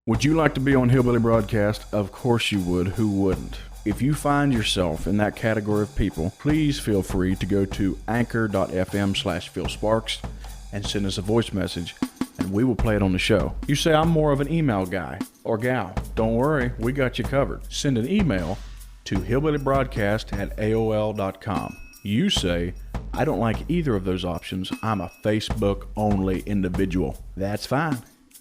Would you like to be on Hillbilly Broadcast? Of course you would. Who wouldn't? If you find yourself in that category of people, please feel free to go to anchor.fm/PhilSparks and send us a voice message, and we will play it on the show. You say, I'm more of an email guy or gal. Don't worry, we got you covered. Send an email to hillbillybroadcast@aol.com. You say, I don't like either of those options. I'm a Facebook-only individual. That's fine.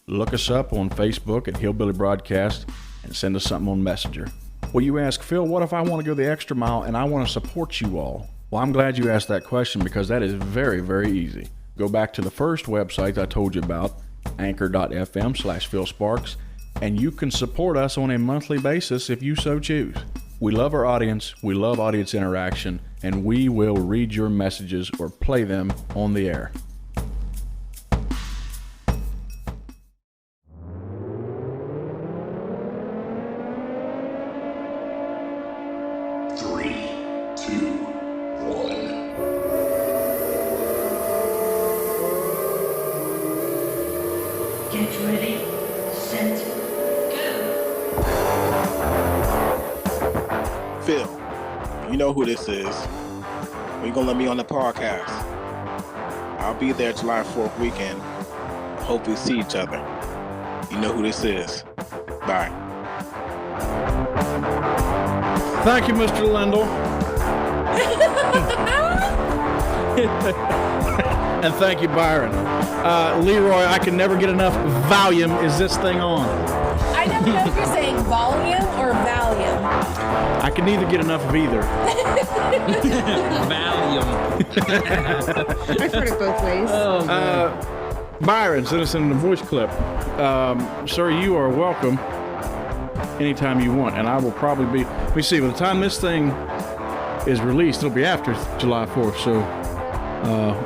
Look us up on Facebook at Hillbilly Broadcast and send us something on Messenger. Well, you ask, Phil, what if I want to go the extra mile and I want to support you all? Well, I'm glad you asked that question because that is very, very easy. Go back to the first website I told you about, anchor.fm/PhilSparks, and you can support us on a monthly basis if you so choose. We love our audience, we love audience interaction, and we will read your messages or play them on the air. Phil, you know who this is. Are you gonna let me on the podcast? I'll be there July 4th weekend. Hope we see each other. You know who this is. Bye. Thank you, Mr. Lindell. And thank you, Byron. Leroy, I can never get enough volume. Is this thing on? I don't know if you're saying volume or Valium. I can neither get enough of either. Valium. I've heard it both ways. Byron sent us in a voice clip. Sir, you are welcome anytime you want, and I will probably be. Let me see. By the time this thing is released, it'll be after July 4th, so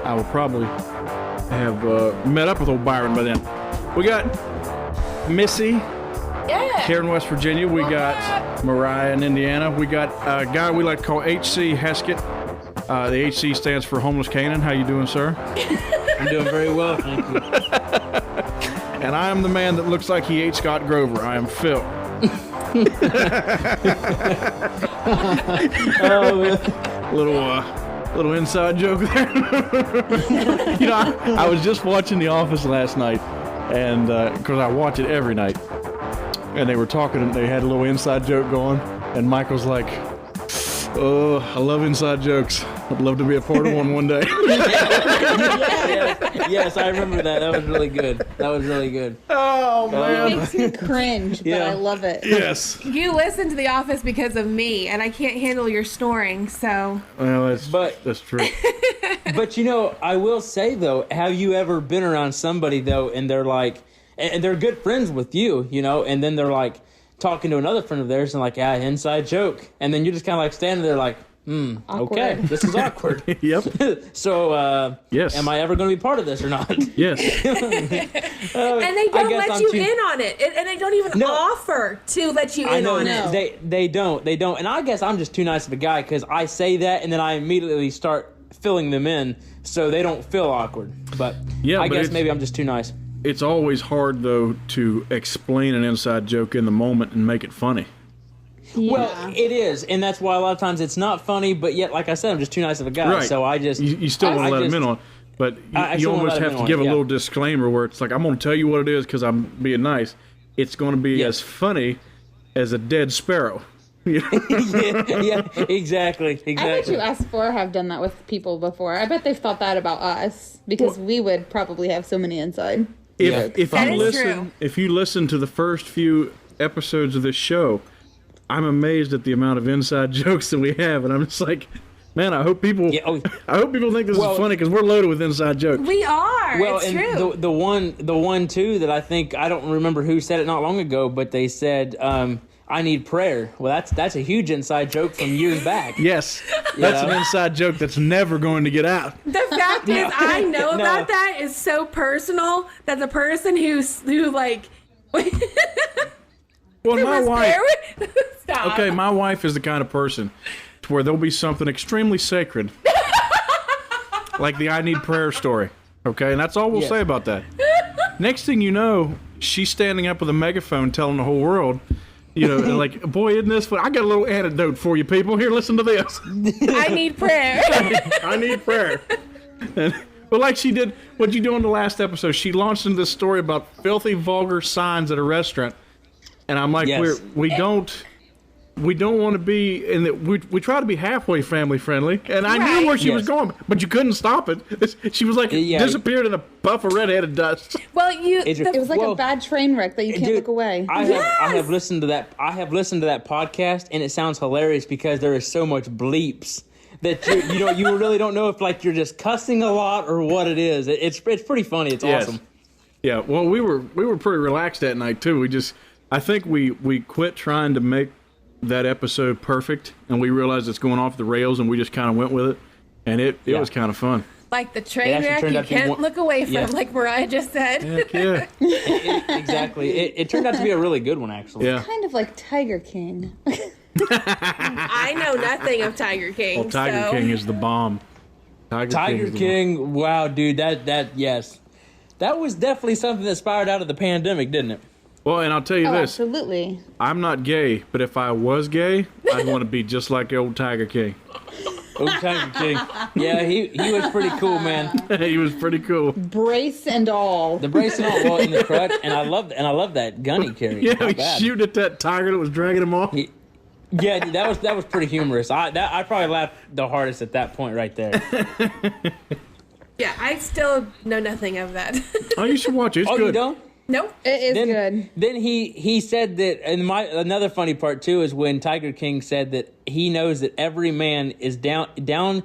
I will probably have met up with old Byron by then. We got Missy here in West Virginia. We got Mariah in Indiana. We got a guy we like to call H.C. Heskett. The H.C. stands for Homeless Canaan. How you doing, sir? I'm doing very well, thank you. And I am the man that looks like he ate Scott Grover. I am Phil. Little inside joke there. You know, I was just watching The Office last night, and because I watch it every night, and they were talking, and they had a little inside joke going, and Michael's like, "Oh, I love inside jokes. I'd love to be a part of one day." Yes, I remember that. That was really good. Oh, man. It makes me cringe, but I love it. Yes. You listen to The Office because of me, and I can't handle your snoring, so... Well, that's true. But, you know, I will say, though, have you ever been around somebody, though, and they're like... And they're good friends with you, you know, and then they're like talking to another friend of theirs and like, yeah, inside joke. And then you're just kind of like standing there like, okay, this is awkward. Yep. So, yes. Am I ever going to be part of this or not? Yes. And they don't let you in on it. And they don't even offer to let you in on it. They don't. And I guess I'm just too nice of a guy because I say that and then I immediately start filling them in so they don't feel awkward. But I guess maybe I'm just too nice. It's always hard, though, to explain an inside joke in the moment and make it funny. Yeah. Well, it is, and that's why a lot of times it's not funny, but yet, like I said, I'm just too nice of a guy, right. So I just... You still want to let them in on it, but you almost have to give a little disclaimer where it's like, I'm going to tell you what it is because I'm being nice. It's going to be as funny as a dead sparrow. yeah, exactly. I bet you us four have done that with people before. I bet they've thought that about us because we would probably have so many inside. If you listen to the first few episodes of this show, I'm amazed at the amount of inside jokes that we have, and I'm just like, man, I hope people think this is funny because we're loaded with inside jokes. We are. Well, it's and true. The one too that I think I don't remember who said it not long ago, but they said, I need prayer. Well, that's a huge inside joke from years back. Yes, that's an inside joke that's never going to get out. The fact is, I know about that is so personal that the person who like... Well, my wife... Stop. Okay, my wife is the kind of person to where there'll be something extremely sacred, like the I need prayer story. Okay, and that's all we'll say about that. Next thing you know, she's standing up with a megaphone telling the whole world, like, boy, isn't this fun? I got a little antidote for you people. Here, listen to this. I need prayer. I need prayer. But like she did, what'd you do in the last episode? She launched into this story about filthy, vulgar signs at a restaurant. And I'm like, yes. we don't want to be in the, we try to be halfway family friendly, and I knew where she was going, but you couldn't stop it. She was like disappeared in a puff of redheaded dust. Well, it was like a bad train wreck that you can't look away. I have listened to that. I have listened to that podcast, and it sounds hilarious because there is so much bleeps that you really don't know if like you're just cussing a lot or what it is. It's pretty funny. It's awesome. Yeah. Well, we were pretty relaxed that night too. I think we quit trying to make that episode perfect, and we realized it's going off the rails, and we just kind of went with it, and it was kind of fun. Like the train wreck you can't look away from, like Mariah just said. Heck yeah. Exactly. It turned out to be a really good one, actually. Yeah. Kind of like Tiger King. I know nothing of Tiger King. Well, Tiger King is the bomb. Tiger King, wow, dude, that yes. That was definitely something that spiraled out of the pandemic, didn't it? Well, and I'll tell you this. Absolutely. I'm not gay, but if I was gay, I'd want to be just like old Tiger King. Old Tiger King. Yeah, he was pretty cool, man. He was pretty cool. Brace and all. The brace and all, well, in the crutch, and I love that gun he carried. Yeah, he shoot at that tiger that was dragging him off. Yeah, that was pretty humorous. I probably laughed the hardest at that point right there. Yeah, I still know nothing of that. Oh, you should watch it. It's good. You don't? Nope. It is good. Then he said that, and another funny part too is when Tiger King said that he knows that every man is deep down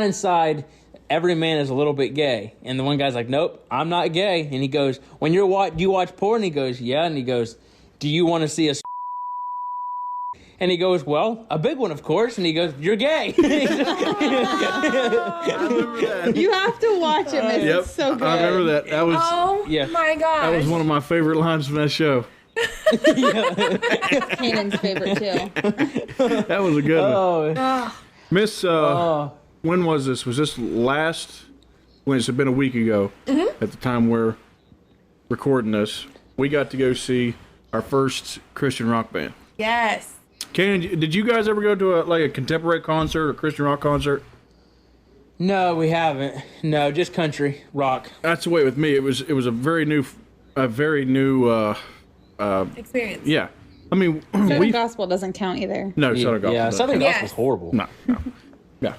inside, every man is a little bit gay. And the one guy's like, nope, I'm not gay. And he goes, when do you watch porn? And he goes, yeah. And he goes, do you want to see a And he goes, well, a big one, of course. And he goes, you're gay. I remember that. You have to watch it, man. Yep, It's so good. I remember that. That was my gosh. that was one of my favorite lines from that show. Kanan's favorite, too. That was a good one. Oh, Miss, when was this? Was this when it's been a week ago at the time we're recording this? We got to go see our first Christian rock band. Yes. Kanan, did you guys ever go to a contemporary concert or Christian rock concert? no, we haven't. No, just country rock. That's the way with me. It was a very new Experience. Yeah. I mean, Southern Gospel doesn't count either. no, Southern Gospel. Yeah, doesn't. Southern Yes. Gospel's horrible. No. Yeah.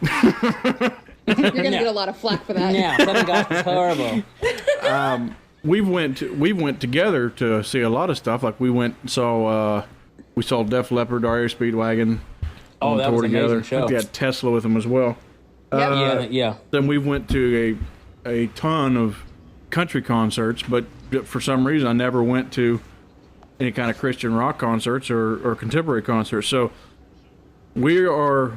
You're going to get a lot of flack for that. Yeah, Southern Gospel's horrible. We went together to see a lot of stuff. Like we went and saw Def Leppard, REO Speedwagon. Oh, that was an together. amazing show. We had Tesla with them as well. Yeah. Then we went to a ton of country concerts, but for some reason I never went to any kind of Christian rock concerts or contemporary concerts. So we are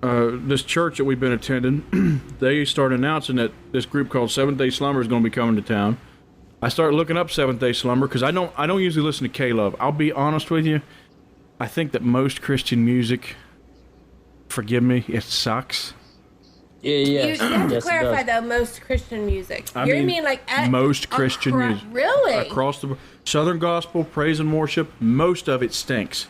this church that we've been attending. They started announcing that this group called Seventh Day Slumber is going to be coming to town. I started looking up Seventh Day Slumber because I don't usually listen to K-Love. I'll be honest with you. I think that most Christian music, forgive me, it sucks. Yeah. You have to Yes, clarify it does. though, most Christian music. I You mean, mean like most Christian music. Really? Across the Southern Gospel, praise and worship, most of it stinks.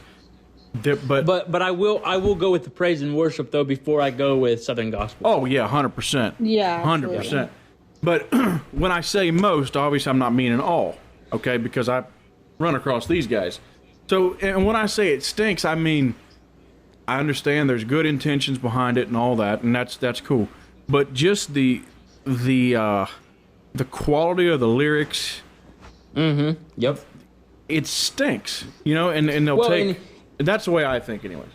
But I will go with the praise and worship though before I go with Southern Gospel. Oh yeah, 100%. Yeah, 100%. But when I say most, obviously I'm not meaning all, okay? Because I run across these guys. So, and when I say it stinks, I mean I understand there's good intentions behind it and all that, and that's cool. But just the quality of the lyrics, Yep. it stinks, and they'll that's the way I think anyways.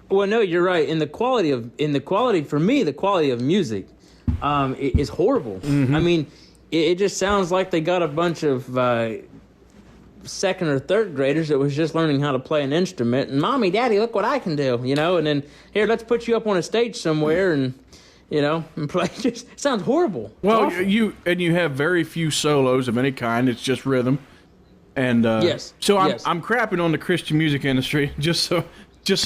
Well, no, you're right. For me, the quality of music is horrible. Mm-hmm. I mean, it just sounds like they got a bunch of second or third graders that was just learning how to play an instrument. And Mommy, Daddy, look what I can do, And then here, let's put you up on a stage somewhere and play. It just sounds horrible. Well, you have very few solos of any kind. It's just rhythm. And yes. So I'm crapping on the Christian music industry just so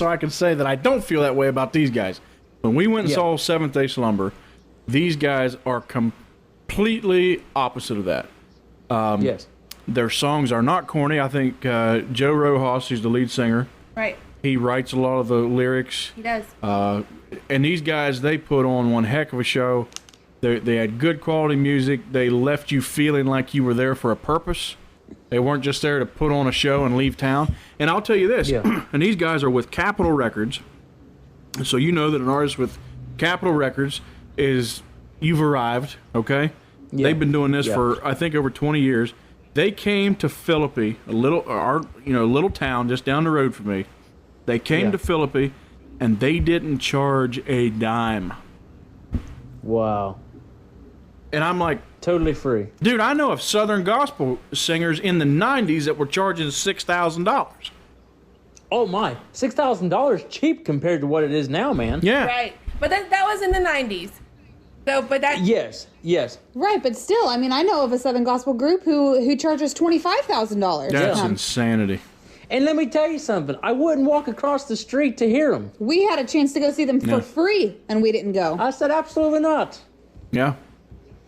I can say that I don't feel that way about these guys. When we went and saw Seventh Day Slumber, these guys are completely opposite of that. Yes. Their songs are not corny. I think Joe Rojas, who's the lead singer, Right. he writes a lot of the lyrics. He does. And these guys, they put on one heck of a show. They had good quality music. They left you feeling like you were there for a purpose. They weren't just there to put on a show and leave town. And I'll tell you this, and these guys are with Capitol Records. So you know that an artist with Capitol Records you've arrived, okay? Yeah. They've been doing this for, I think, over 20 years. They came to Philippi, a little town just down the road from me. They came to Philippi, and they didn't charge a dime. Wow. And I'm like, totally free. Dude, I know of Southern gospel singers in the 90s that were charging $6,000. Oh my, $6,000 cheap compared to what it is now, man. Yeah. Right. But that was in the 90s. So, but that... Yes. Right, but still, I mean, I know of a Southern gospel group who charges $25,000. That's insanity. And let me tell you something. I wouldn't walk across the street to hear them. We had a chance to go see them for free, and we didn't go. I said absolutely not. Yeah.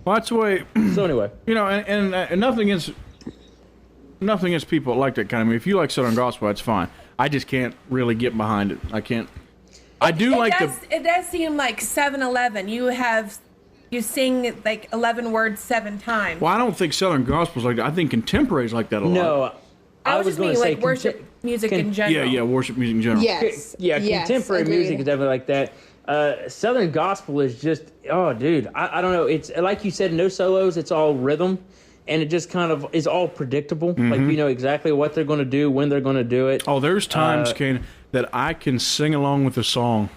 Well, that's the way... So anyway. And nothing against people that like that kind of music. If you like Southern gospel, that's fine. I just can't really get behind it. I can't... It does seem like 7-Eleven. You sing like 11 words 7 times. Well, I don't think Southern gospel's like that. I think contemporary's like that a lot. No, I was just meaning like worship music in general. Yeah, worship music in general. Yes. Contemporary music is definitely like that. Southern gospel is just, oh, dude, I don't know. It's like you said, no solos. It's all rhythm, and it just kind of is all predictable. Mm-hmm. Like you know exactly what they're going to do, when they're going to do it. Oh, there's times, Kane, that I can sing along with a song.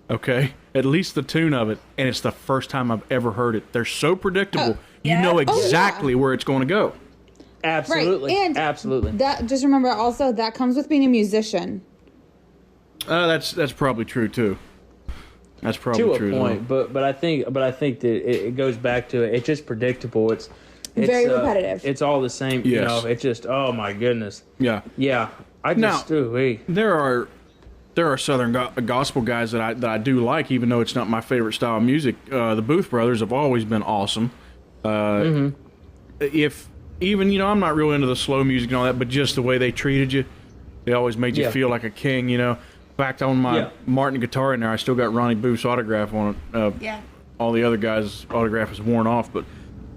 Okay, at least the tune of it, and it's the first time I've ever heard it. They're so predictable. You know exactly where it's going to go. Absolutely, right. And absolutely. That just remember also that comes with being a musician. That's probably true too. That's probably true to a point, but I think that it goes back to it's just predictable. It's very repetitive. It's all the same. Yes. You know, it's just oh my goodness. Yeah. There are Southern gospel guys that I do like, even though it's not my favorite style of music. The Booth Brothers have always been awesome. If even I'm not real into the slow music and all that, but just the way they treated you, they always made you feel like a king. In fact, on my Martin guitar in there, I still got Ronnie Booth's autograph on it. All the other guys' autograph is worn off, but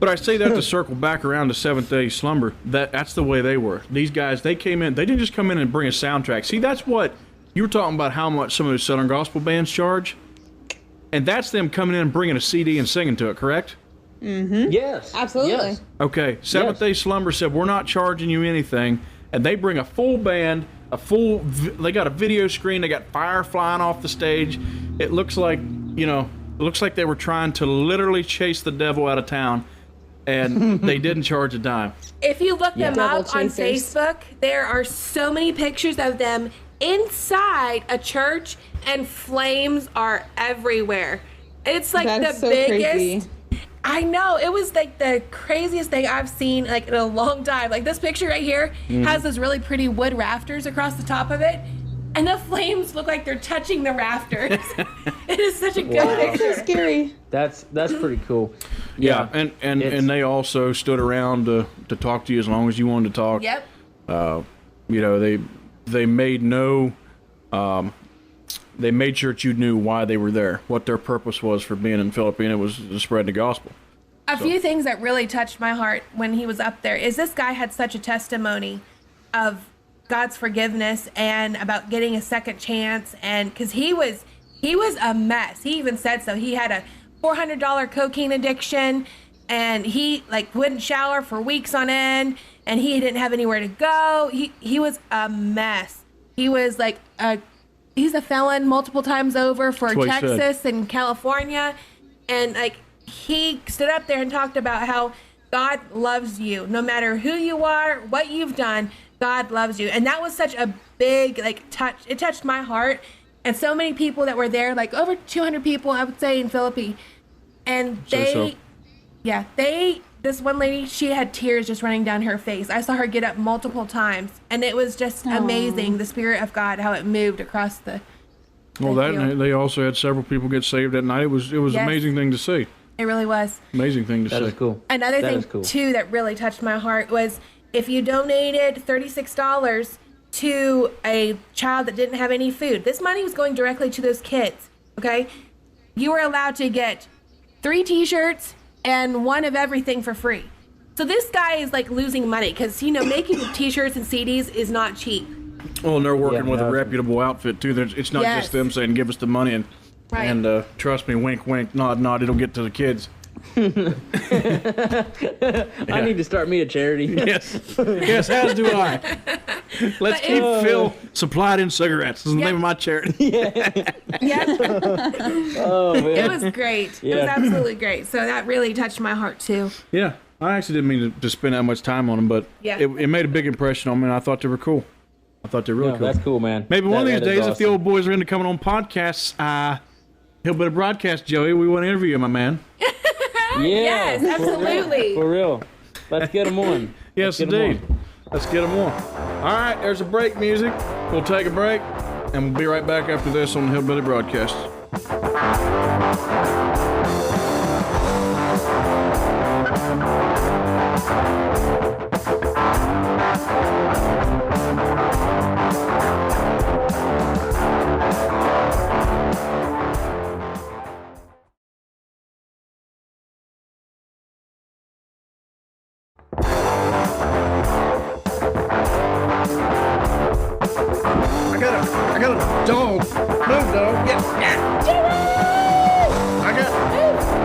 I say that to circle back around to Seventh Day Slumber. That's the way they were. These guys, they came in. They didn't just come in and bring a soundtrack. See, that's what. You were talking about how much some of those Southern gospel bands charge, and that's them coming in and bringing a CD and singing to it, correct? Mm-hmm. Yes. Absolutely. Yes. Okay, Seventh Day Slumber said, we're not charging you anything, and they bring a full band, they got a video screen, they got fire flying off the stage. It looks like, they were trying to literally chase the devil out of town, and they didn't charge a dime. If you look them Devil up on chasers. Facebook, there are so many pictures of them inside a church, and flames are everywhere. It's like That the is so biggest. crazy. I know, it was like the craziest thing I've seen like in a long time. Like this picture right here has those really pretty wood rafters across the top of it, and the flames look like they're touching the rafters. It is such a good picture. So scary. That's pretty cool. Yeah, and they also stood around to talk to you as long as you wanted to talk. Yep. They made they made sure that you knew why they were there, what their purpose was for being in Philippi, and it was to spread the gospel. A few things that really touched my heart when he was up there is this guy had such a testimony of God's forgiveness and about getting a second chance, and because he was a mess. He even said so. He had a $400 cocaine addiction, and he wouldn't shower for weeks on end, and he didn't have anywhere to go. He was a mess. He was he's a felon multiple times over for Texas and California, and he stood up there and talked about how God loves you no matter who you are, what you've done. God loves you, and that was such a big touch. It touched my heart, and so many people that were there, over 200 people, I would say, in Philippi, and this one lady, she had tears just running down her face. I saw her get up multiple times, and it was just amazing, the Spirit of God, how it moved across the Well, they also had several people get saved that night. It was an amazing thing to see. It really was. Amazing thing to see. That is cool. Another thing, too, that really touched my heart was if you donated $36 to a child that didn't have any food, this money was going directly to those kids, okay? You were allowed to get 3 t-shirts and 1 of everything for free. So this guy is like losing money because, making t-shirts and CDs is not cheap. Well, and they're working with a reputable outfit, too. It's not just them saying, give us the money and trust me, wink, wink, nod, nod, it'll get to the kids. I need to start me a charity. Yes, as do I. Let's keep Phil supplied in cigarettes. This is the name of my charity. Oh, man. It was great. It was absolutely great. So that really touched my heart, too. Yeah, I actually didn't mean to spend that much time on them, but it made a big impression on me, and I thought they were cool. I thought they were really cool. That's cool, man. Maybe one of these days, if the old boys are into coming on podcasts, Hillbilly Broadcast, Joey, we want to interview you, my man. Yes, absolutely. For real. Let's get them on. Yes, indeed. Let's get them on. All right, there's a break music. We'll take a break, and we'll be right back after this on the Hillbilly Broadcast. I got a dog. Move, dog.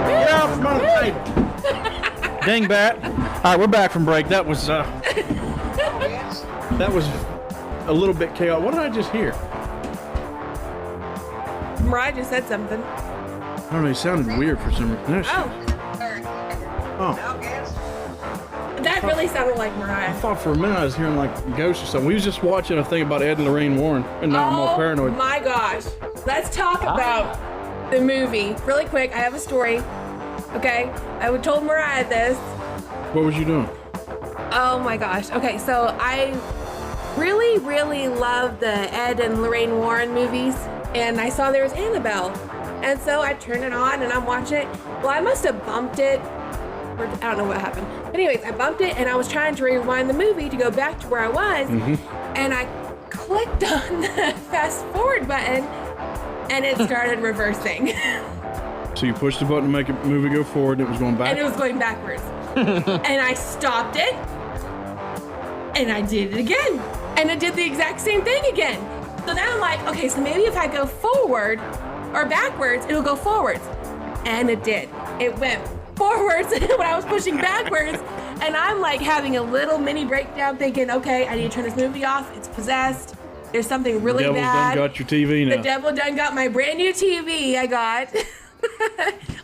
Get off from under the table. Dingbat. All right, we're back from break. That was a little bit chaotic. What did I just hear? Mariah just said something. I don't know. It sounded weird for some reason. Oh. That really sounded like I Mariah. thought for a minute I was hearing like ghosts or something. We was just watching a thing about Ed and Lorraine Warren, and now I'm all paranoid. Oh my gosh. Let's talk about the movie. Really quick, I have a story. Okay? I told Mariah this. What was you doing? Oh my gosh. Okay, so I really, really love the Ed and Lorraine Warren movies, and I saw there was Annabelle. And so I turned it on and I'm watching it. Well, I must have bumped it. Or I don't know what happened. Anyways, I bumped it and I was trying to rewind the movie to go back to where I was. And I clicked on the fast forward button and it started reversing. So you pushed the button to make the movie go forward and it was going back? And it was going backwards. And I stopped it and I did it again. And it did the exact same thing again. So then I'm like, okay, so maybe if I go forward or backwards, it'll go forwards. And it did. It went forwards when I was pushing backwards, and I'm like having a little mini breakdown thinking, okay, I need to turn this movie off. It's possessed. There's something really Devil's bad. done got your TV now. The devil done got my brand new TV I got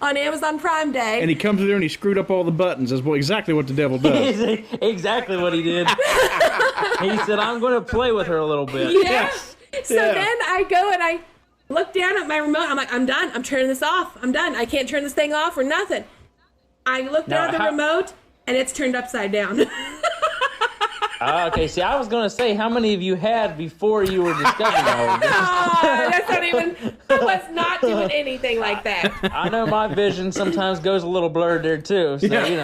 on Amazon Prime Day. And he comes in there and he screwed up all the buttons. That's exactly what the devil does. Exactly what he did. He said, I'm going to play with her a little bit. Yes. So then I go and I look down at my remote. I'm like, I'm done. I'm turning this off. I'm done. I can't turn this thing off or nothing. I look down at the remote, and it's turned upside down. Okay, see, I was going to say, how many of you had before you were discovering all of this? That's not even, I was not doing anything like that. I know my vision sometimes goes a little blurred there, too, so, you know.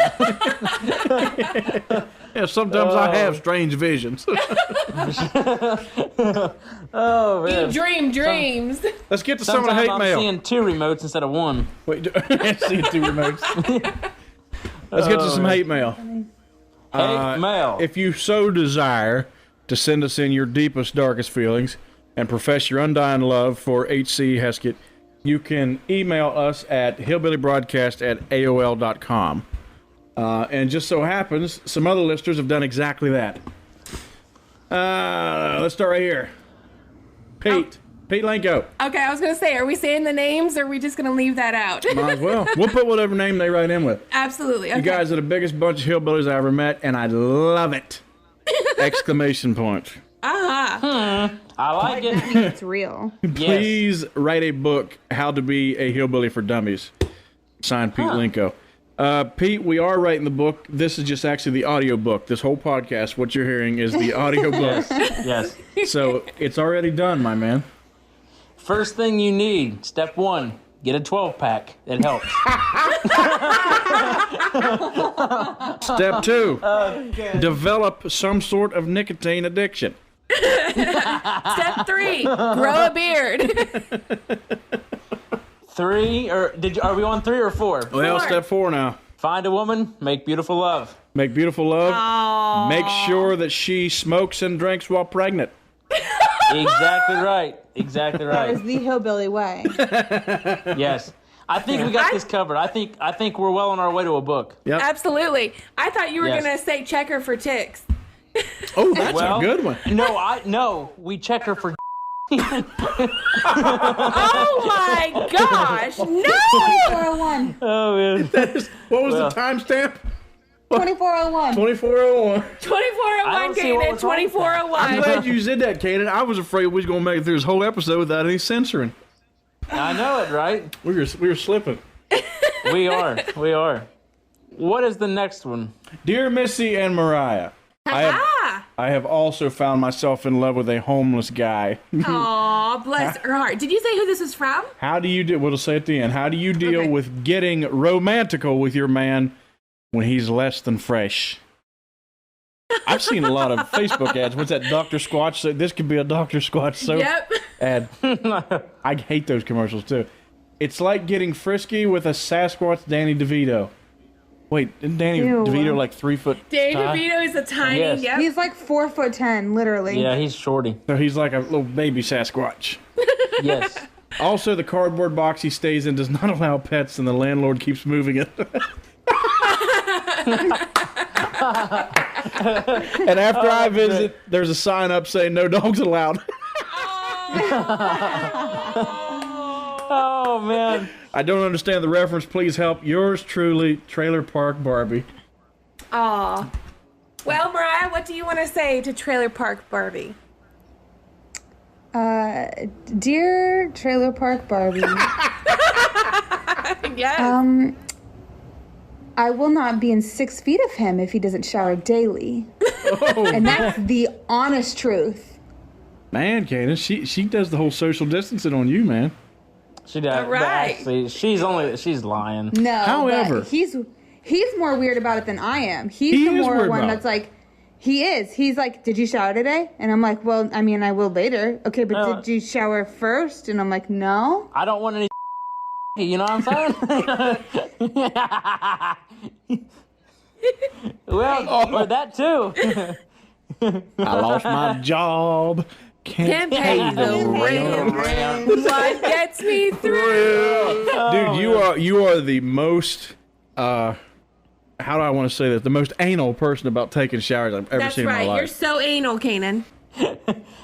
Yeah, sometimes I have strange visions. Oh, man. You dream dreams. Let's get to some of the hate I'm mail. seeing 2 remotes instead of 1. Wait, seeing 2 remotes. Let's get to some hate mail. Hate mail. If you so desire to send us in your deepest, darkest feelings and profess your undying love for H.C. Heskett, you can email us at hillbillybroadcast@aol.com. And just so happens, some other listeners have done exactly that. Let's start right here. Pete. Pete Lanko. Okay, I was going to say, are we saying the names or are we just going to leave that out? Might as well. We'll put whatever name they write in with. Absolutely. Okay. You guys are the biggest bunch of hillbillies I ever met, and I love it. Exclamation point. Uh-huh. I like it. It's real. Please write a book, How to Be a Hillbilly for Dummies. Signed, Pete Linko. Pete, we are writing the book. This is just actually the audio book. This whole podcast, what you're hearing, is the audio book. Yes. So it's already done, my man. First thing you need, step 1, Get a 12-pack. It helps. Step 2, develop some sort of nicotine addiction. Step 3, grow a beard. 3, are we on 3 or 4? Well, step 4 now. Find a woman, make beautiful love. Make beautiful love. Aww. Make sure that she smokes and drinks while pregnant. Exactly right. Exactly That is right. the hillbilly way. Yes. I think we got this covered. I think we're well on our way to a book. Yep. Absolutely. I thought you were Yes. going to say check her for ticks. Oh, that's Well, a good one. No, we check her for Oh my gosh. No. 2401. Oh man. What was Well. the timestamp? 2401. 2401. 2401, I don't see what Kanan. was wrong with that. 2401. I'm glad you said that, Kanan. I was afraid we was going to make it through this whole episode without any censoring. I know it, right? We were slipping. We are. What is the next one? Dear Missy and Mariah, I have also found myself in love with a homeless guy. Aw, bless her heart. Did you say who this was from? How do you do? We'll say at the end. How do you deal Okay. with getting romantical with your man when he's less than fresh? I've seen a lot of Facebook ads. What's that Dr. Squatch? So this could be a Dr. Squatch soap Yep. ad. I hate those commercials too. It's like getting frisky with a Sasquatch Danny DeVito. Wait, isn't Danny Ew. DeVito like 3 foot? Dave tall? DeVito is a tiny, Yes. yep. He's like 4'10", literally. Yeah, he's shorty. So he's like a little baby Sasquatch. Yes. Also, the cardboard box he stays in does not allow pets, and the landlord keeps moving it. And after I visit, there's a sign up saying no dogs allowed. Oh man. I don't understand the reference. Please help. Yours truly, Trailer Park Barbie. Aw. Well, Mariah, what do you want to say to Trailer Park Barbie? Dear Trailer Park Barbie, Yes. I will not be in 6 feet of him if he doesn't shower daily. And that's the honest truth. Man, Kaden, she does the whole social distancing on you, man. She does. All right. But actually, she's lying. No, However- but he's more weird about it than I am. He He's the is more weird one about that's it. like, he is. He's like, did you shower today? And I'm like, well, I mean, I will later. Okay, but did you shower first? And I'm like, no. I don't want any. You know what I'm saying? Well, or that too. I lost my job. Can't pay the rent. What gets me through? Dude, you are the most how do I want to say this? The most anal person about taking showers I've ever That's seen in right. my You're life. so anal, Kanan.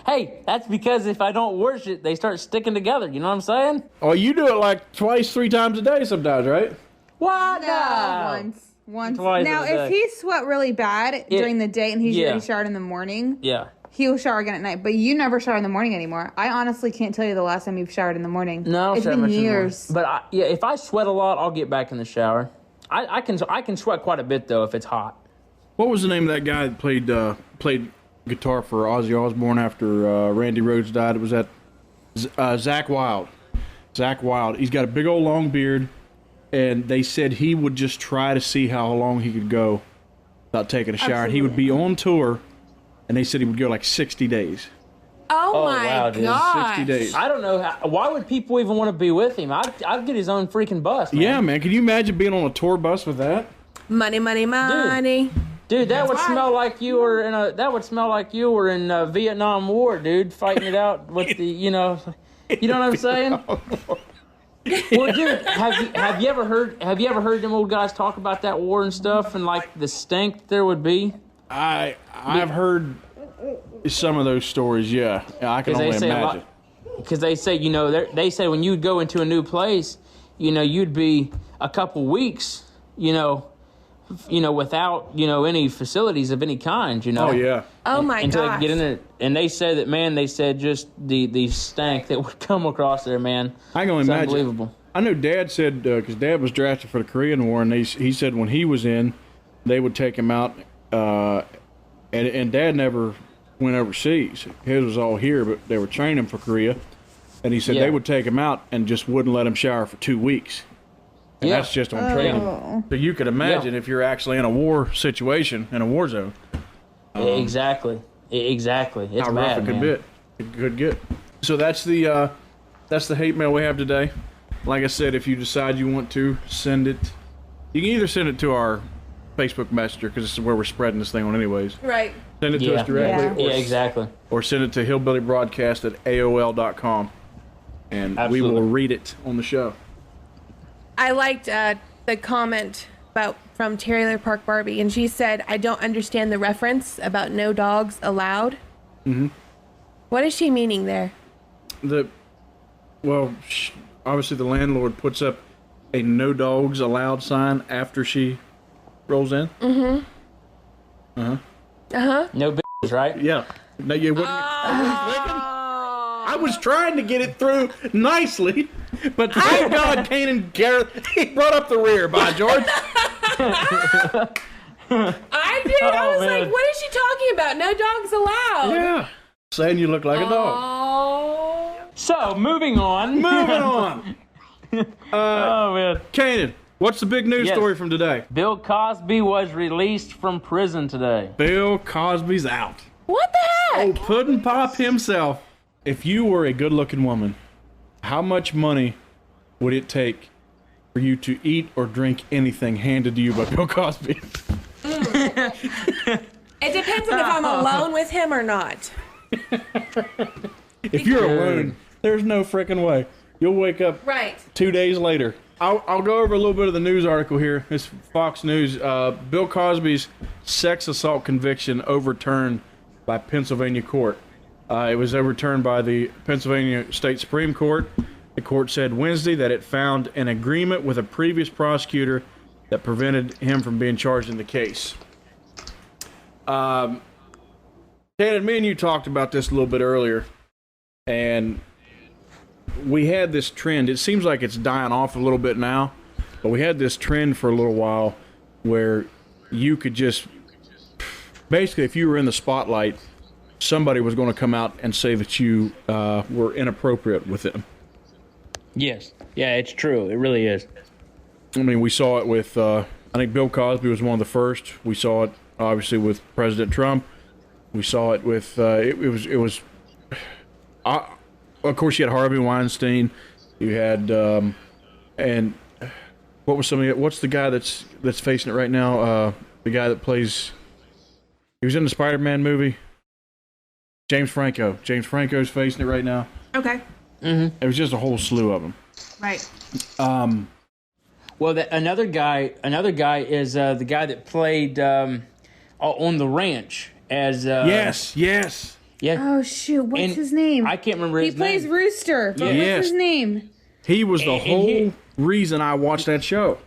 Hey, that's because if I don't wash it, they start sticking together. You know what I'm saying? Oh, you do it like twice, 3 times a day sometimes, right? What? No, once. Twice Now, a day. if he sweat really bad during the day and he's yeah. already showered in the morning, Yeah. he'll shower again at night. But you never shower in the morning anymore. I honestly can't tell you the last time you've showered in the morning. No, I don't it's shower been much anymore. years. But if I sweat a lot, I'll get back in the shower. I can sweat quite a bit though if it's hot. What was the name of that guy that played guitar for Ozzy Osbourne after Randy Rhoads died? It was that Zach Wilde. Zach Wilde. He's got a big old long beard, and they said he would just try to see how long he could go without taking a shower. And he would be on tour, and they said he would go like 60 days. Oh, my wow, dude. gosh. 60 days. I don't know why would people even want to be with him. I'd get his own freaking bus. Man. Yeah, man. Can you imagine being on a tour bus with that? Money, money, money. Dude, that would why. smell like you were in Vietnam War, dude, fighting it out with the, you know what I'm saying? Well, dude, have you ever heard them old guys talk about that war and stuff and like the stink that there would be? I've heard some of those stories. Yeah, I can only imagine. Because they say, they say when you'd go into a new place, you'd be a couple weeks, without, any facilities of any kind, Oh yeah. Oh, my until gosh. they get in there. And they said that, man, just the stank that would come across there, man. I can only It's imagine. unbelievable. I know Dad said, because Dad was drafted for the Korean War, and he said when he was in, they would take him out, and Dad never went overseas. His was all here, but they were training for Korea. And he said they would take him out and just wouldn't let him shower for 2 weeks. And that's just on training. So you could imagine if you're actually in a war situation, in a war zone. Exactly. It's how rough bad, it could get. So that's the hate mail we have today. Like I said, if you decide you want to send it, you can either send it to our Facebook Messenger, because this is where we're spreading this thing on anyways. Right. Send it to us directly. Yeah, exactly. Or send it to hillbillybroadcast@aol.com, and we will read it on the show. I liked the comment from Trailer Park Barbie, and she said, "I don't understand the reference about no dogs allowed." Mm-hmm. What is she meaning there? Obviously the landlord puts up a no dogs allowed sign after she rolls in. Mm-hmm. No bitches, right? Yeah. No, you wouldn't. I was trying to get it through nicely, but thank God Kane and Gareth, he brought up the rear, by George. I did. I was like, what is she talking about? No dogs allowed. Yeah. Saying you look like a dog. Oh. So, moving on. Oh, man. Kanan, what's the big news story from today? Bill Cosby was released from prison today. Bill Cosby's out. What the heck? Oh, Puddin' Pop himself. If you were a good-looking woman, how much money would it take for you to eat or drink anything handed to you by Bill Cosby? It depends on if I'm alone with him or not. If you're alone, there's no frickin' way. You'll wake up 2 days later. I'll go over a little bit of the news article here. It's Fox News. Bill Cosby's sex assault conviction overturned by Pennsylvania court. It was overturned by the Pennsylvania State Supreme Court. The court said Wednesday that it found an agreement with a previous prosecutor that prevented him from being charged in the case. Ted and me and you talked about this a little bit earlier, and we had this trend. It seems like it's dying off a little bit now, but we had this trend for a little while where you could just, basically, if you were in the spotlight, somebody was going to come out and say that you were inappropriate with them. Yes. Yeah, it's true. It really is. I mean, we saw it with, I think Bill Cosby was one of the first. We saw it, obviously, with President Trump. We saw it with, of course, you had Harvey Weinstein. You had, and what was what's the guy that's facing it right now? The guy that plays, he was in the Spider-Man movie. James Franco. James Franco's facing it right now. Okay. Mm-hmm. It was just a whole slew of them. Right. Well, another guy is the guy that played on the ranch as. Yes. Yeah. Oh shoot! What's his name? I can't remember his name. He plays Rooster. But what's his name? He was the whole reason I watched that show.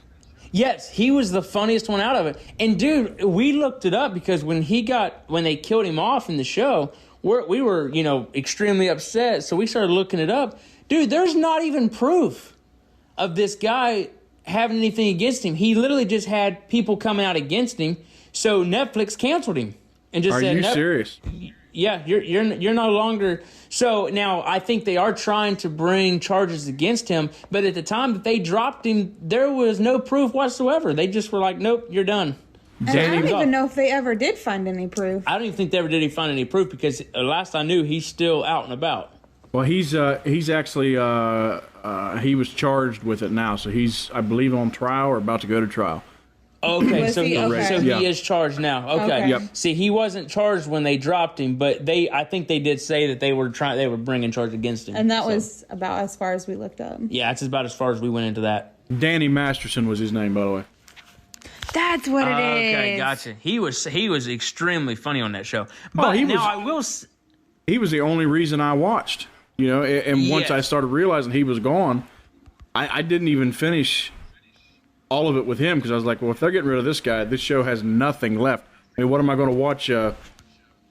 Yes, he was the funniest one out of it. And dude, we looked it up because when they killed him off in the show, we were extremely upset. So we started looking it up. Dude, there's not even proof of this guy having anything against him. He literally just had people coming out against him. So Netflix canceled him and just said, "Are you serious?" Yeah, you're no longer. So now I think they are trying to bring charges against him, but at the time that they dropped him, there was no proof whatsoever. They just were like, "Nope, you're done." And I don't even know if they ever did find any proof. I don't even think they ever did find any proof because last I knew, he's still out and about. Well, he's actually he was charged with it now, so he's, I believe, on trial or about to go to trial. Okay, so he is charged now. Okay. Yep. See, he wasn't charged when they dropped him, but I think they did say that they were bringing charge against him. And that was about as far as we looked up. Yeah, that's about as far as we went into that. Danny Masterson was his name, by the way. That's what it is. Okay, gotcha. He was extremely funny on that show. But he was the only reason I watched. And once I started realizing he was gone, I didn't even finish all of it with him because I was like, well, if they're getting rid of this guy, this show has nothing left. I mean, what am I going to watch?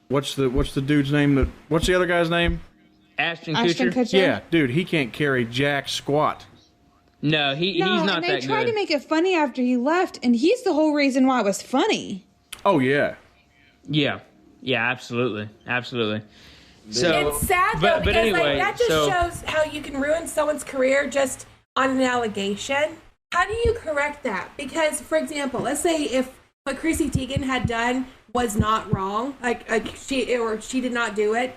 What's the dude's name? What's the other guy's name? Ashton Kutcher? Yeah, dude, he can't carry jack squat. No, he's not that good. And they tried to make it funny after he left, and he's the whole reason why it was funny. Oh, yeah. Yeah, absolutely. So It's sad though, because anyway, that just shows how you can ruin someone's career just on an allegation. How do you correct that? Because, for example, let's say if what Chrissy Teigen had done was not wrong, like she did not do it,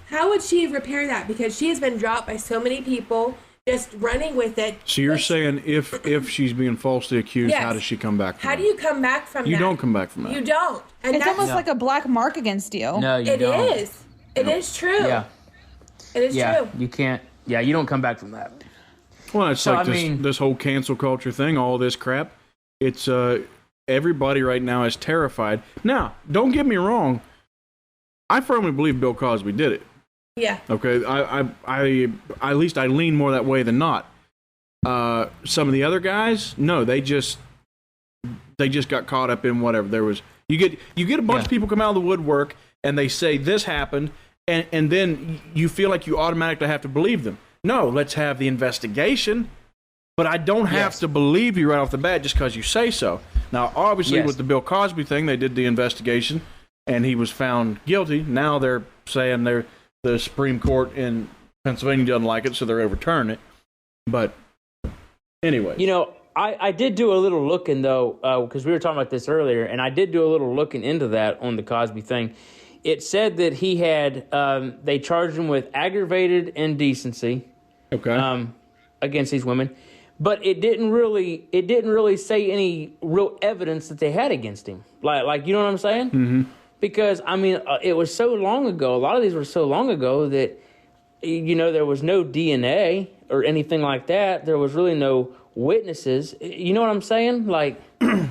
how would she repair that? Because she has been dropped by so many people just running with it. So you're saying if she's being falsely accused, Yes. how does she come back from How that? do you come back from that? You don't come back from that. You don't. And It's that's, almost like a black mark against you. No, you it don't. is. It is true. Yeah. It is Yeah. true. You can't. Yeah, you don't come back from that. Well, it's So, like I mean- this whole cancel culture thing, all this crap. It's everybody right now is terrified. Now, don't get me wrong. I firmly believe Bill Cosby did it. Yeah. Okay, I at least I lean more that way than not. Some of the other guys, no, they just got caught up in whatever. There was you get a bunch of people come out of the woodwork and they say this happened, and then you feel like you automatically have to believe them. No, let's have the investigation. But I don't have to believe you right off the bat just because you say so. Now, obviously, with the Bill Cosby thing, they did the investigation, and he was found guilty. Now they're saying the Supreme Court in Pennsylvania doesn't like it, so they're overturning it. But anyway. You know, I did do a little looking, though, because we were talking about this earlier, and I did do a little looking into that on the Cosby thing. It said that he had, they charged him with aggravated indecency against these women. But it didn't really say any real evidence that they had against him. Like you know what I'm saying? Mm-hmm. Because I mean, it was so long ago. A lot of these were so long ago that there was no DNA or anything like that. There was really no witnesses. You know what I'm saying? Like,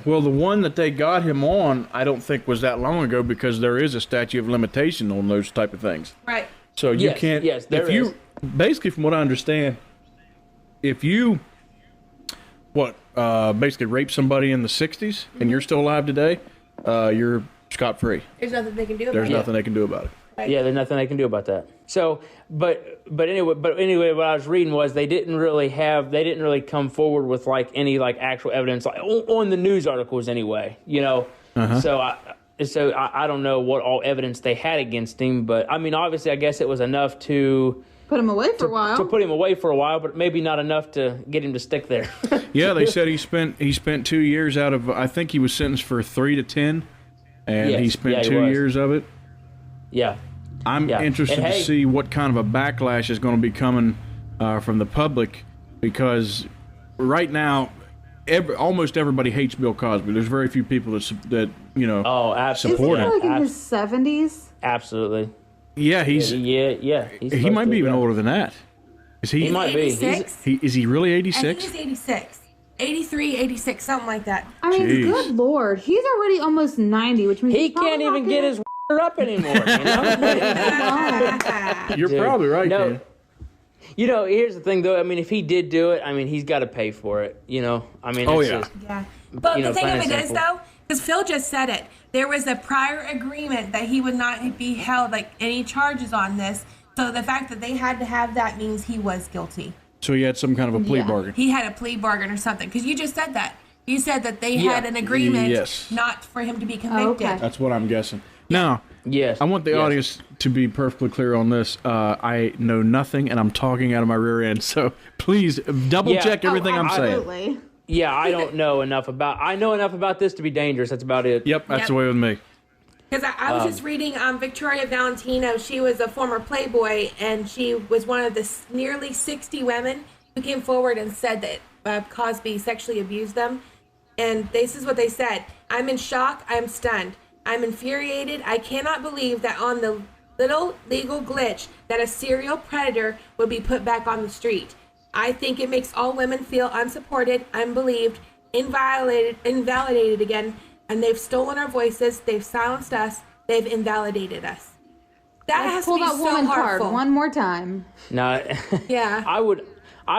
well, the one that they got him on, I don't think was that long ago because there is a statute of limitation on those type of things. Right. So you can't. Yes, there is. Basically, from what I understand, if you basically rape somebody in the 60s and you're still alive today, you're scot-free. There's nothing they can do about There's it. nothing they can do about it. Right. Yeah, there's nothing they can do about that. So, but anyway, what I was reading was they didn't really come forward with like any like actual evidence like on the news articles anyway. So I don't know what all evidence they had against him, but I mean obviously I guess it was enough to Put him away for a while. To put him away for a while, but maybe not enough to get him to stick there. Yeah, they said he spent 2 years out of, I think he was sentenced for 3 to 10, and he spent 2 years of it. Yeah. I'm interested to see what kind of a backlash is going to be coming from the public, because right now almost everybody hates Bill Cosby. There's very few people that support Isn't him. he like in his 70s? Absolutely. Yeah, He's he might be even older than that. Is he? He might be. Is he really I 86? think he's 86. 83, 86, something like that. I mean, Jeez. good Lord. He's already almost 90, which means He he's probably can't not even get his up anymore. You're probably right, No. man. Here's the thing, though. I mean, if he did do it, I mean, he's got to pay for it. I mean, Oh, it's yeah. just, Yeah. But the thing plain of and it is, simple. though, because Phil just said it, there was a prior agreement that he would not be held like any charges on this. So the fact that they had to have that means he was guilty. So he had some kind of a plea bargain. He had a plea bargain or something. Because you just said that. You said that they had an agreement Yes. not for him to be convicted. okay. That's what I'm guessing. Now, yes. I want the audience to be perfectly clear on this. I know nothing, and I'm talking out of my rear end. So please double check everything I'm saying. Absolutely. Yeah, I don't know enough about. I know enough about this to be dangerous. That's about it. Yep, that's the way with me. Because I was just reading Victoria Valentino. She was a former Playboy, and she was one of the nearly 60 women who came forward and said that Cosby sexually abused them. And this is what they said. I'm in shock. I'm stunned. I'm infuriated. I cannot believe that on the little legal glitch that a serial predator would be put back on the street. I think it makes all women feel unsupported, unbelieved, invalidated again, and they've stolen our voices, they've silenced us, they've invalidated us. That has to Pull be that so woman card hurtful. one more time. No. Yeah. I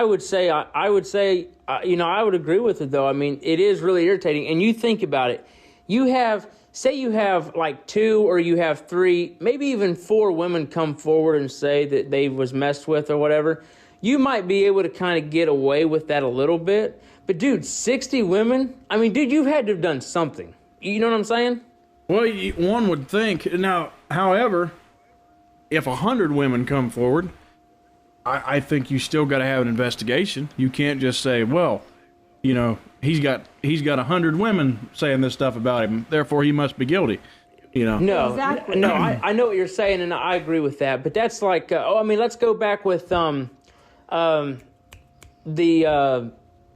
would say I would agree with it though. I mean, it is really irritating. And you think about it. You have like 2 or you have 3, maybe even 4 women come forward and say that they was messed with or whatever. You might be able to kind of get away with that a little bit. But dude, 60 women? I mean, dude, you've had to have done something. You know what I'm saying? Well, one would think. Now, however, if 100 women come forward, I think you still got to have an investigation. You can't just say, well, you know, he's got 100 women saying this stuff about him, therefore he must be guilty. You know? No, Exactly. no, I know what you're saying, and I agree with that. But that's like, let's go back with the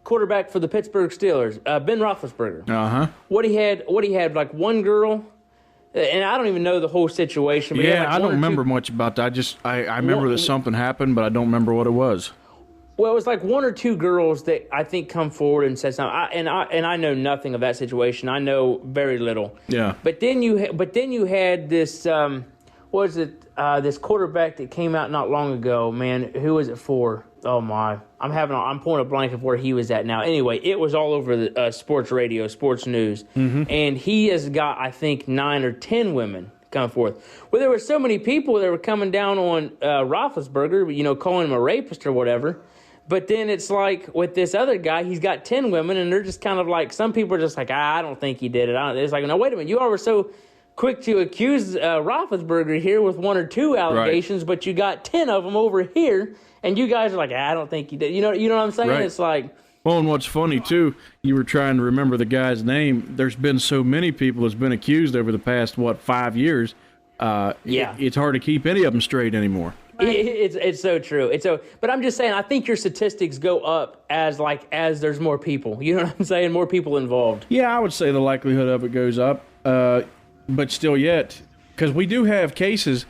quarterback for the Pittsburgh Steelers, Ben Roethlisberger. Uh-huh. What he had, like one girl, and I don't even know the whole situation. But he had Yeah, like I don't one or two- remember much about that. I remember that something happened, but I don't remember what it was. Well, it was like one or two girls that I think come forward and said something. I know nothing of that situation. I know very little. Yeah. But then you had this this quarterback that came out not long ago. Man, who was it for? Oh my, I'm pulling a blank of where he was at now. Anyway, it was all over the sports radio, sports news, and he has got I think 9 or 10 women come forth. Well, there were so many people that were coming down on Roethlisberger, you know, calling him a rapist or whatever. But then it's like with this other guy, he's got 10 women, and they're just kind of like, some people are just like, I don't think he did it. It's like, no, wait a minute. You all were so quick to accuse Roethlisberger here with 1 or 2 allegations, but you got 10 of them over here, and you guys are like, I don't think he did. You know what I'm saying? Right. It's like... Well, and what's funny, too, you were trying to remember the guy's name. There's been so many people that's been accused over the past, 5 years. It's hard to keep any of them straight anymore. It's so true. But I'm just saying, I think your statistics go up as there's more people. You know what I'm saying? More people involved. Yeah, I would say the likelihood of it goes up, but still yet, because we do have cases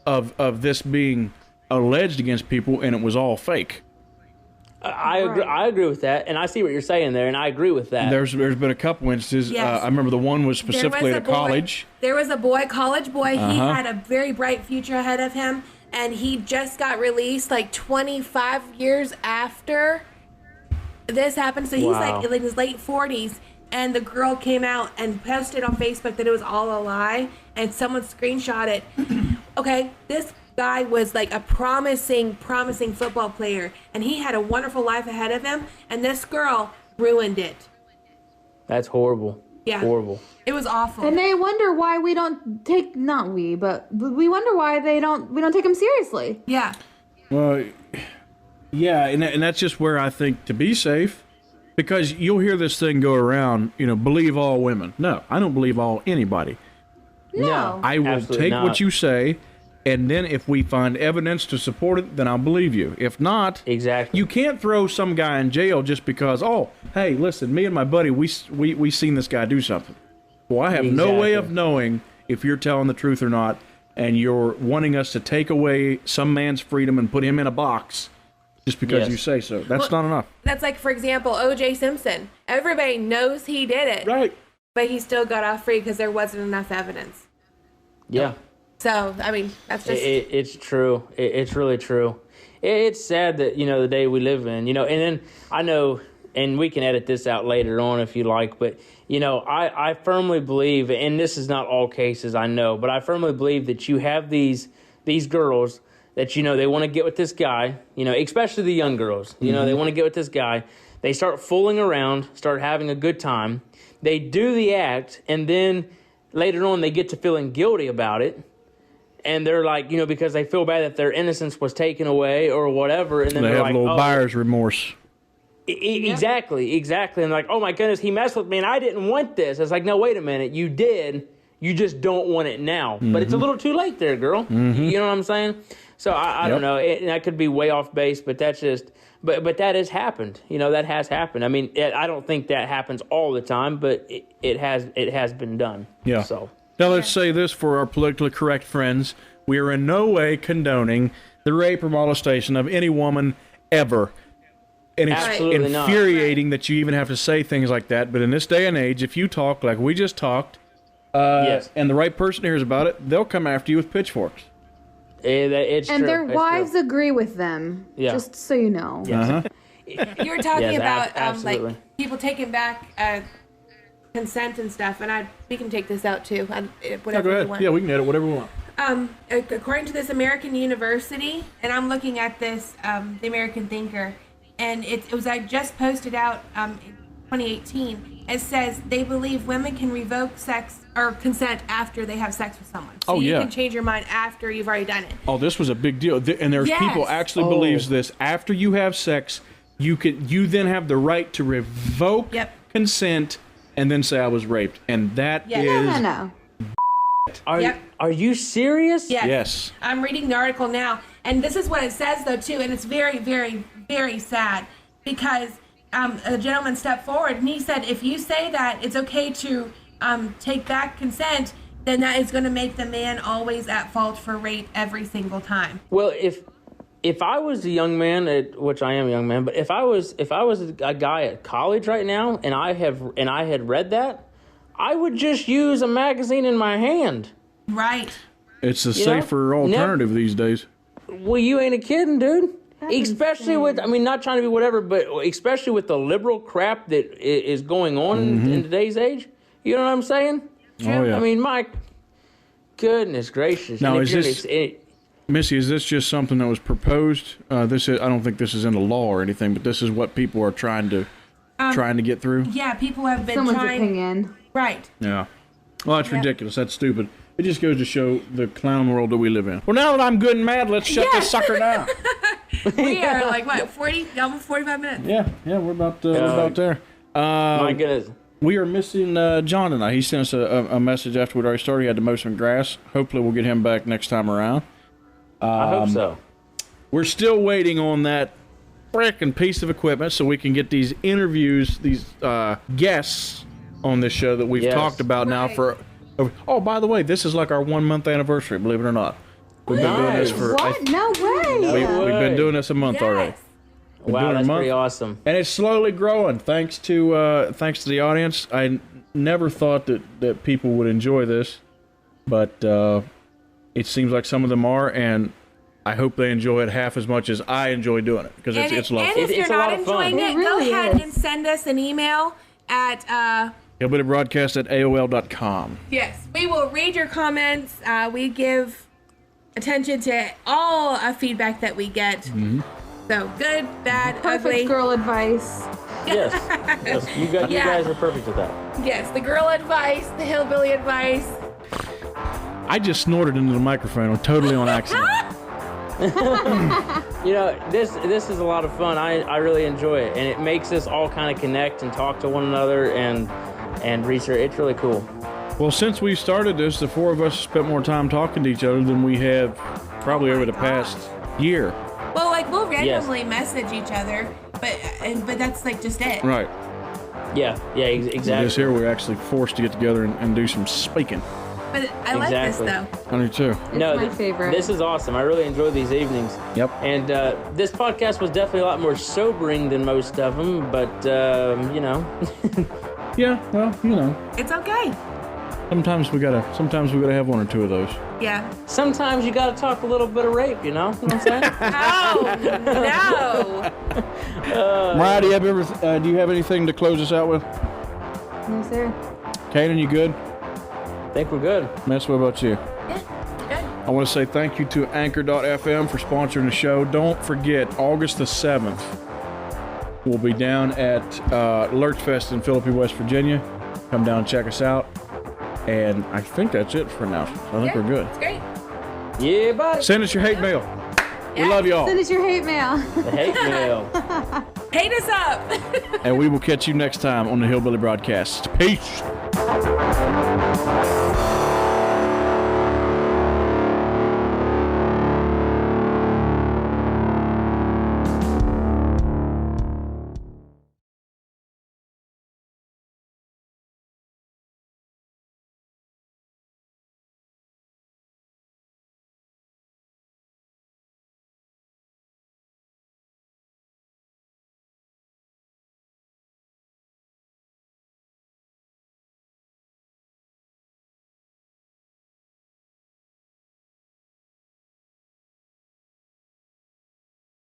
of this being alleged against people, and it was all fake. I agree with that, and I see what you're saying there, and I agree with that. There's been a couple instances. Yes. I remember the one was specifically at a college. There was a college boy. He had a very bright future ahead of him, and he just got released like 25 years after this happened. So he's like in his late 40s, and the girl came out and posted on Facebook that it was all a lie, and someone screenshot it. Okay, this guy was like a promising football player, and he had a wonderful life ahead of him, and this girl ruined it. That's horrible. Yeah. Horrible. It was awful. And they wonder why we don't take, not we, but we wonder why we don't take them seriously. Yeah. Well, yeah, and that's just where I think to be safe, because you'll hear this thing go around, you know, believe all women. No, I don't believe anybody. No. I will Absolutely take not. what you say, and then if we find evidence to support it, then I'll believe you. If not, Exactly. you can't throw some guy in jail just because, oh, hey, listen, me and my buddy, we seen this guy do something. Well, I have no way of Exactly. knowing if you're telling the truth or not, and you're wanting us to take away some man's freedom and put him in a box just because Yes. you say so. That's not enough. That's like, for example, O.J. Simpson. Everybody knows he did it, Right. but he still got off free because there wasn't enough evidence. Yeah. So, I mean, that's just... It's true. It's really true. It's sad that, you know, the day we live in, you know, and then I know, and we can edit this out later on if you like, but, you know, I firmly believe, and this is not all cases, I know, but I firmly believe that you have these girls that, you know, they want to get with this guy, you know, especially the young girls, you know, they want to get with this guy. They start fooling around, start having a good time. They do the act, and then later on they get to feeling guilty about it. And they're like, you know, because they feel bad that their innocence was taken away or whatever. And then They they're have like, a little buyer's remorse. Exactly. And like, oh my goodness, he messed with me and I didn't want this. It's like, no, wait a minute. You did. You just don't want it now. But it's a little too late there, girl. You know what I'm saying? So I don't know. That could be way off base, but that's just... But that has happened. You know, that has happened. I mean, I don't think that happens all the time, but it has been done. Yeah. So... Now, let's say this for our politically correct friends. We are in no way condoning the rape or molestation of any woman ever. And it's Absolutely not. infuriating that you even have to say things like that. But in this day and age, if you talk like we just talked, Yes. and the right person hears about it, they'll come after you with pitchforks. It's And true. their It's wives true. agree with them. Yeah. Just so you know. Uh-huh. You were talking Yes, about absolutely. like people taking back consent and stuff, and we can take this out too. Yeah, Whatever go you ahead. want. Yeah, we can edit whatever we want. According to this American University, and I'm looking at this, the American Thinker, and it was I just posted out in 2018. It says they believe women can revoke sex or consent after they have sex with someone. So Oh, you yeah. can change your mind after you've already done it. Oh, this was a big deal. And there's Yes. people actually believes this. After you have sex, you then have the right to revoke Yep. consent and then say I was raped. And that Yeah. is No. Are you serious? Yes. yes. I'm reading the article now, and this is what it says, though, too, and it's very, very, very sad because a gentleman stepped forward and he said, if you say that it's okay to take back consent, then that is going to make the man always at fault for rape every single time. Well, if I was a young man, which I am a young man, but if I was a guy at college right now and I had read that, I would just use a magazine in my hand. Right. It's a You know? safer alternative these days. Well, you ain't a kidding, dude. That's Especially with, I mean, not trying to be whatever, but especially with the liberal crap that is going on in today's age. You know what I'm saying? Oh, yeah. I mean, my goodness gracious. Now, And if is this- Missy, is this just something that was proposed? I don't think this is in the law or anything, but this is what people are trying to get through. Yeah, people have been Someone's trying. opinion. Right. Yeah. Well, that's Yep. ridiculous. That's stupid. It just goes to show the clown world that we live in. Well, now that I'm good and mad, let's shut this sucker down. We are like, what, 40, almost 45 minutes? Yeah, we're about there. my goodness. We are missing John tonight. He sent us a message after we'd already started. He had to mow some grass. Hopefully we'll get him back next time around. I hope so. We're still waiting on that frickin' piece of equipment so we can get these interviews, these guests on this show that we've Yes. talked about now Right. for... Oh, by the way, this is like our 1 month anniversary, believe it or not. We've been doing this Nice. for... What? No way. We've been doing this a month already. Yes. Been Wow, doing it a that's month. pretty awesome. And it's slowly growing thanks to the audience. I never thought that people would enjoy this, but it seems like some of them are, and I hope they enjoy it half as much as I enjoy doing it because it's a lot of and fun. if you're It's a not lot of fun. enjoying it, It really go ahead is. and send us an email at hillbillybroadcast@aol.com. yes, we will read your comments. We give attention to all feedback that we get. Mm-hmm. So good, bad, Perfect ugly. girl advice. Yes. Yes. You Yeah. guys are perfect at that. Yes, the girl advice, the hillbilly advice. I just snorted into the microphone totally on accident. You know, this is a lot of fun. I really enjoy it, and it makes us all kind of connect and talk to one another and research. It's really cool. Well, since we started this, the four of us spent more time talking to each other than we have probably over the past year. Well, like we'll randomly message each other, but that's like just it. Right. Yeah, exactly. This here, we're actually forced to get together and do some speaking. But I like this though. I do too. It's my favorite. This is awesome. I really enjoy these evenings. Yep. And this podcast was definitely a lot more sobering than most of them, but you know. Yeah, well, you know, It's okay. sometimes we gotta have one or two of those. Yeah. Sometimes you got to talk a little bit of rape, you know what I'm saying? No. Mariah, do you have anything to close us out with? No, sir. Kaden, you good? I think we're good. Mess, what about you? Yeah. Good. I want to say thank you to Anchor.fm for sponsoring the show. Don't forget, August the 7th, we'll be down at Lurchfest in Philippi, West Virginia. Come down and check us out. And I think that's it for now. I think we're good. It's great. Yeah, buddy. Send us your hate mail. We love y'all. Send us your hate mail. The hate mail. Hate us up. And we will catch you next time on the Hillbilly Broadcast. Peace.